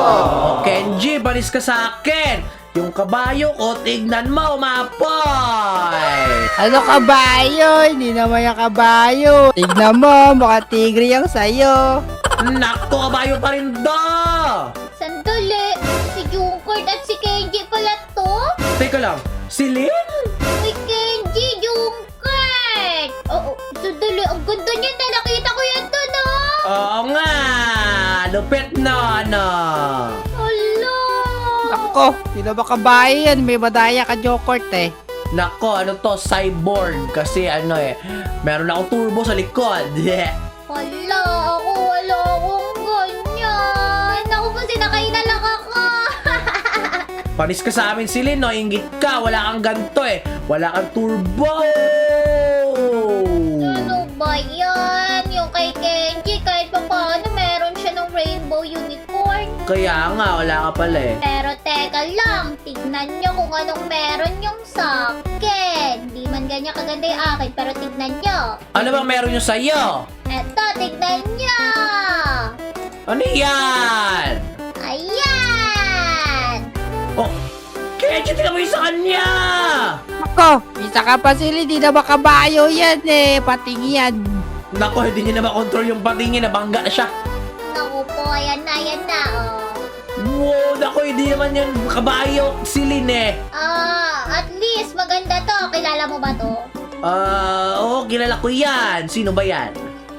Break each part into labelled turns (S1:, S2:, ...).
S1: Oh, Kenji, balis ka sa akin. Yung kabayo ko, tignan mo, umapoy.
S2: Ano kabayo? Hindi naman yung kabayo. Tignan mo, mukha tigre yung sayo.
S1: Nakto, kabayo pa rin do.
S3: Sandali, si Junkert at si Kenji pala to?
S1: Teka lang, si Lin?
S3: Uy, Kenji, Junkert! Oo, sandali, ang ganda niya na nakita ko yan to, no?
S1: Oo nga, lupit na, ano.
S3: Hala!
S2: Ako, hindi ba kabayo yan? May madaya ka, Jokert eh.
S1: Nako, ano to, cyborg. Kasi ano meron akong turbo sa likod.
S3: Hala, ako wala akong ganyan. Ako po, sinakay na lang ako.
S1: Panis ka sa amin, Silin, no? Ingit ka, wala kang ganto Wala kang turbo.
S3: Ano ba yan? Yung kay Kenji, kahit pa paano meron siya ng rainbow unicorn.
S1: Kaya nga, wala ka pala
S3: Pero teka lang, tignan nyo kung anong meron yung sa akin. Di man ganyan kaganda yung akin, pero tignan nyo.
S1: Ano bang meron yung sa'yo?
S3: Eto, tignan nyo.
S1: Ano yan?
S3: Ayan.
S1: Oh, Kenji, tingnan mo yung sa kanya.
S2: Ako, isa ka pa sila, hindi na ba kabayo yan eh. Pating yan.
S1: Nako, hindi niya na makontrol yung patingin, nabangga na siya.
S3: Naku po, ayan na, oh.
S1: Wow, nako, hindi naman yan kabayo, Silin
S3: At least maganda to. Kilala mo ba to?
S1: Oo, kilala ko yan. Sino ba yan?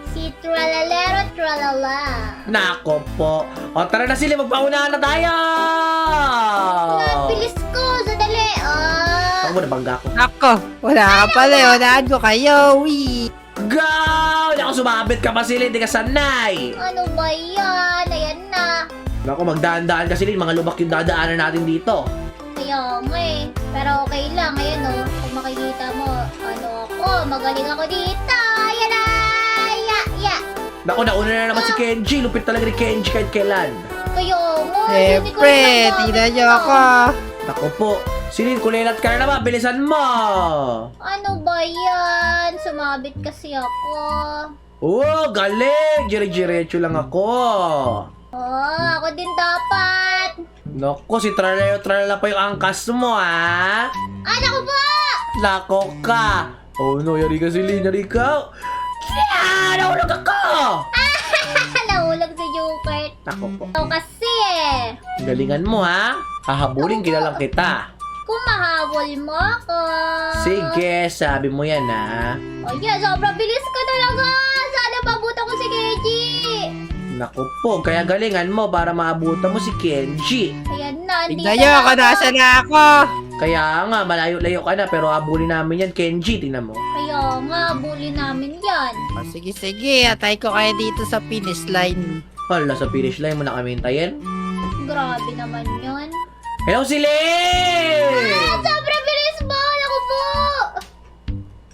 S3: Si Tralalero Tralala.
S1: Nako po. O, tara na sila, magpaunahan na tayo!
S3: Bilis ko, sadali.
S1: Ako mo, nabangga ko.
S2: Ako, wala ka pala eh. Unahan ko kayo. Wee.
S1: Go! Nako, sumabit ka pa sila, hindi ka sanay.
S3: Ano ba yan? Ayan na.
S1: Nako, magdaan-daan ka sila, mga lubak yung dadaanan natin dito.
S3: Kaya nga eh. Pero okay lang. Ayan o. Kung makikita mo, ano ako, magaling ako dito. Ayan na. Ya.
S1: Nako, nauna na naman si Kenji. Lupit talaga ni Kenji kahit kailan.
S3: Kaya nga.
S2: Siyempre, tignan nyo ako.
S1: Nako po. Silin, kulilat ka na naman. Bilisan mo.
S3: Ano ba yan? Sumabit kasi ako.
S1: Oh, galing. Dire-diretso lang ako.
S3: Oh, ako din dapat.
S1: Nako, si Tralala pa yung angkas mo, ha?
S3: Ano ko po?
S1: Nako ka. Oh no, yari ka Silin, yari ka. Nahulog ako.
S3: Nahulog si Jokert.
S1: Nako po.
S3: Ito kasi eh.
S1: Galingan mo, ha? Hahabulin kita lang kita.
S3: Kung mahabol mo ako.
S1: Sige, sabi mo yan, ha?
S3: Oh yeah, sobrang bilis ko talaga. Sana mabuta ko si Kenji.
S1: Naku po, kaya galingan mo para maabutan mo si Kenji.
S3: Ayan na, hindi
S2: Tignan nyo ako, nasa na ako.
S1: Kaya nga, malayo-layo ka na, pero habulin namin yan, Kenji, tingnan mo.
S3: Kaya nga, bully namin yan.
S2: Oh, sige, atay ko kayo dito sa finish line.
S1: Hala, sa finish line mo na kami hintayin.
S3: Grabe naman yun.
S1: Hello, Silin!
S3: Sobrang bilis mo! Ako po!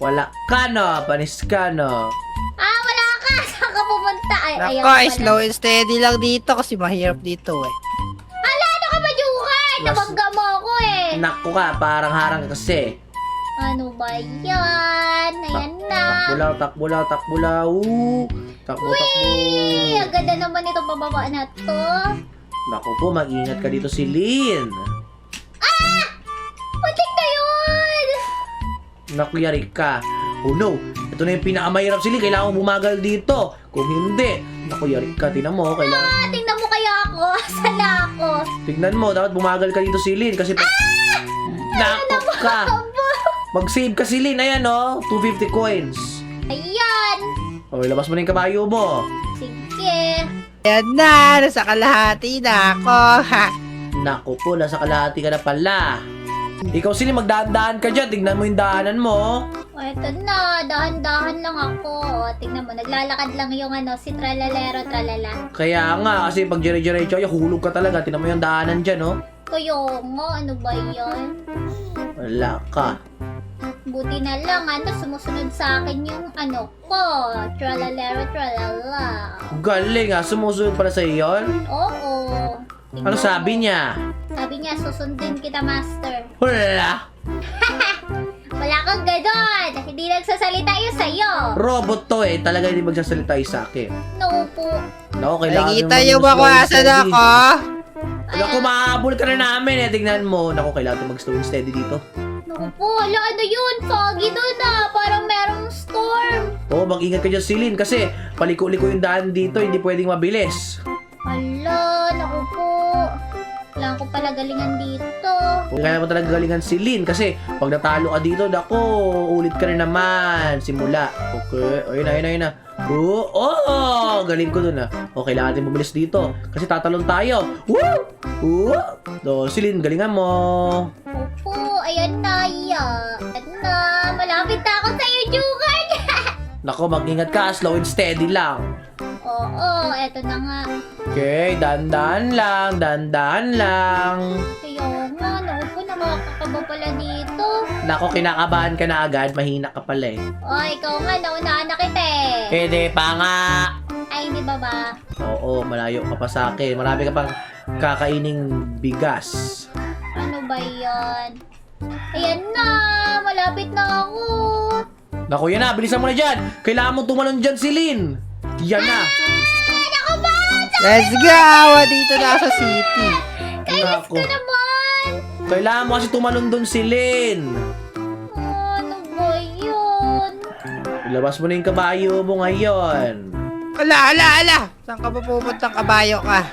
S1: Wala ka, no? Panis ka, no?
S3: Wala ka! Saan ka pumunta? Ay, ayaw
S2: Ako,
S3: ka pala.
S2: slow and steady lang dito kasi mahirap dito eh.
S3: Hala, ano ka ba, Jukert?
S1: Mas-
S3: Nabangga mo ako eh.
S1: Naku ka, parang harang ka kasi.
S3: Ano ba yan? Ayan na.
S1: Takbulaw. Takbo.
S3: Uy, ang ganda naman itong pababa na to.
S1: Naku po, mag-ingat ka dito, Silin.
S3: Putik na yun!
S1: Naku, yari ka. Oh no, ito na yung pinakamahirap, Silin. Kailangan mo bumagal dito. Kung hindi, naku, yari ka. Tingnan mo, kailangan.
S3: Tingnan mo kaya ako. Saan na ako?
S1: Tignan mo, dapat bumagal ka dito, Silin. Kasi naku ka. Mag-save ka, Silin. Ayan, oh. 250 coins.
S3: Ayan.
S1: O, labas mo na yung kabayo mo.
S3: Sige.
S2: Yan na, nasa kalahati na ako. Ha.
S1: Naku po, nasa kalahati ka na pala. Ikaw, Silin, magdaan-daan ka dyan. Tignan mo yung daanan mo.
S3: O, eto na. Dahan-dahan lang ako. O, tignan mo. Naglalakad lang yung si Tralalero Tralala.
S1: Kaya nga, kasi pag dire-diretso, hulog ka talaga. Tignan mo yung daanan dyan, oh.
S3: Kaya nga, ano ba yan?
S1: Wala ka.
S3: Buti na lang, sumusunod sa akin yung ko. Tralalero Tralala.
S1: Galing, ah. Sumusunod pala sa iyon.
S3: Oo. Tignan
S1: Ano
S3: mo.
S1: sabi niya?
S3: Sabi niya, susundin kita, master.
S1: Wala.
S3: Wala kang ganon. Hindi nagsasalita yun sa'yo.
S1: Robot to eh. Talaga hindi magsasalita yung sa akin.
S3: No po.
S1: Naku, kailangan
S2: Nakikita
S1: yung
S2: nyo ba kung
S1: slow and
S2: asan
S1: steady.
S2: ako?
S1: Naku, mahabol ka na namin eh. Tingnan mo. Naku, kailangan mag-slow and steady dito.
S3: Naku po, ala, ano yun? Foggy doon parang merong storm.
S1: Oo, mag-ingat ka dyan, Celine. Kasi paliko-liko yung daan dito. Hindi pwedeng mabilis.
S3: Ala, naku po. Kailangan ko pala galingan dito.
S1: Kaya mo talaga galingan si Lynn kasi pag natalo ka dito, nako, ulit ka rin naman. Simula. Okay. Ayun na. Galing ko dun O, kailangan natin bumilis dito kasi tatalon tayo. Woo! So, si Lynn, galingan mo.
S3: Opo, ayan na, Ayan na, malapit na ako sa'yo, Jugard.
S1: Nako, mag-ingat ka. Slow and steady lang.
S3: Oo, eto na nga.
S1: Okay, dandan lang.
S3: Kaya nga, naku po, nakakakaba pala dito.
S1: Nako, kinakabahan ka na agad. Mahina ka pala eh.
S3: Ikaw nga, naunahan na kita eh.
S1: Pwede pa nga.
S3: Ay, di ba ba?
S1: Oo, malayo ka pa sa akin. Marami ka pang kakaining bigas.
S3: Ano ba yan? Ayan na, malapit na ako.
S1: Naku, yan na. Bilisan mo na dyan. Kailangan mo tumalon dyan si Lynn. Yan na.
S3: Naku ba?
S2: Let's go! Dito na sa city.
S3: Kainis
S1: Naku.
S3: ka naman.
S1: Kailangan mo kasi tumalon dun si Lynn.
S3: Ano ba yun?
S1: Ilabas mo na yung kabayo mo ngayon.
S2: Ala! Saan ka ba pupuntang kabayo ka?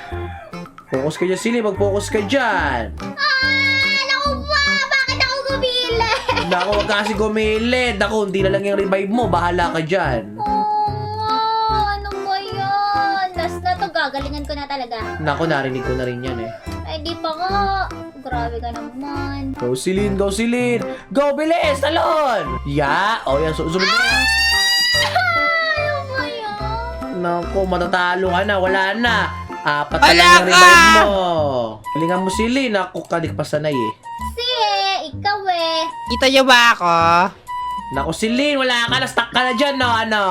S1: Focus ka dyan, Silly. Mag-focus ka dyan.
S3: Naku ba? Bakit ako gumila?
S1: Naku, wag ka kasi gumilid. Naku, hindi na lang yung revive mo. Bahala ka dyan.
S3: Ano ba yan? Last na to, gagalingan ko na talaga.
S1: Naku, narinig ko na rin yan eh.
S3: Ay, di pa nga. Grabe ka naman.
S1: Go, Silin! Go, Silin! Go, bilis! Talon! Ya! O, yan. Sunod na.
S3: Ano ba yan?
S1: Naku, matatalo ka na. Wala na. Apat na
S2: Wala
S1: lang yung
S2: ka!
S1: revive mo. Galingan mo, Silin. Naku, kadik pa sanay eh.
S3: Ikaw eh.
S2: Kita niyo ba ako?
S1: Naku, Silin. Wala ka na. Stuck ka na dyan, no? Ano?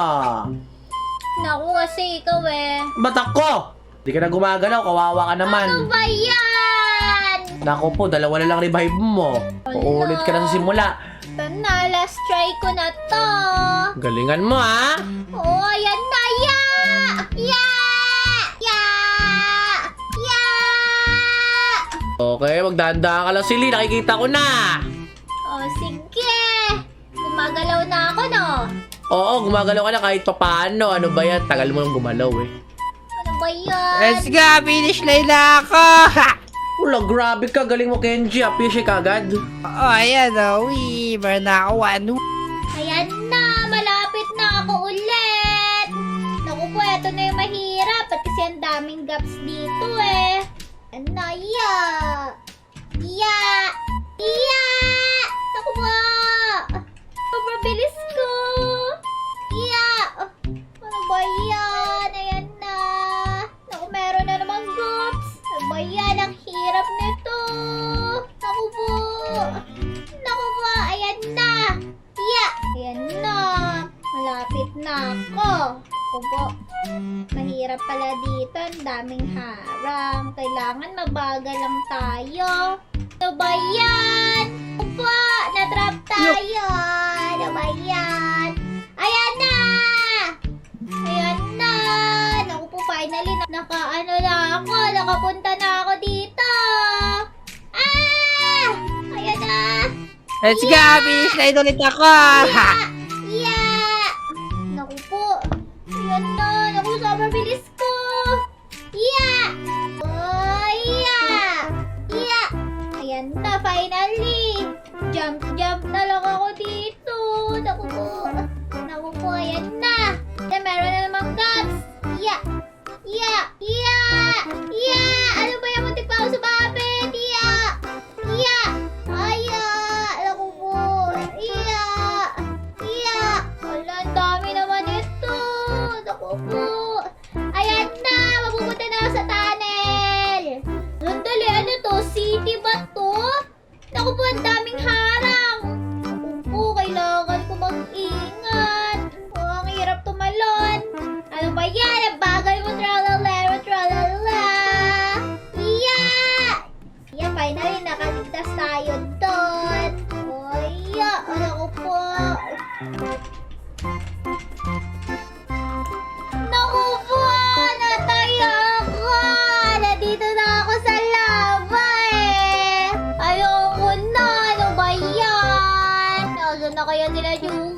S3: Naku kasi ikaw eh.
S1: Ba't ako? Di ka na gumagalaw. Kawawa ka naman.
S3: Ano ba yan?
S1: Naku po, dalawa na lang revive mo. Uulit ka na sa simula.
S3: Ito na, last try ko na to.
S1: Galingan mo, ha?
S3: Oh, ayan na,
S1: Okay, magdahan-dahan ka lang, Silly. Nakikita ko na.
S3: Oh, sige. Gumagalaw na ako, no?
S1: Oo, gumagalaw ka na kahit pa paano. Ano ba yan? Tagal mo nang gumalaw eh.
S3: Ano ba yan?
S2: Let's go! Finish line na ako! Ha!
S1: Wala, grabe ka. Galing mo, Kenji. Appreciate ka agad.
S2: Oo, ayan o. Meron na ako. Ano?
S3: Ayan na, malapit na ako ulit. Naku po, eto na yung mahirap. At kasi ang daming gaps dito eh. Ano na, Naku po. Sobrang bilis ko. Ano ba yan? Ayan na. Naku, meron na namang gaps. Ano ba yan? Ang hirap nito. Naku po. Ayan na. Ayan na. Malapit na ako. Opo. Mahirap pala dito. Ang daming harang. Kailangan mabagal lang tayo. Ano ba yan? Opo. Na-drop tayo. Ano ba yan? Ayan na. Naku po, finally. Nakaano na ako. Nakapunta na ako dito. Ayan na.
S2: Let's go! Finish line ulit ako! Ha!
S3: Naku po. Ayan na. Naku, sobrang bilis ko. Ayan na, finally. Jump na lang ako dito. Naku po, ayan na. Meron na namang gaps. Ano ba yung muntik pa ako sumabit? Naku po. na kaya nila yung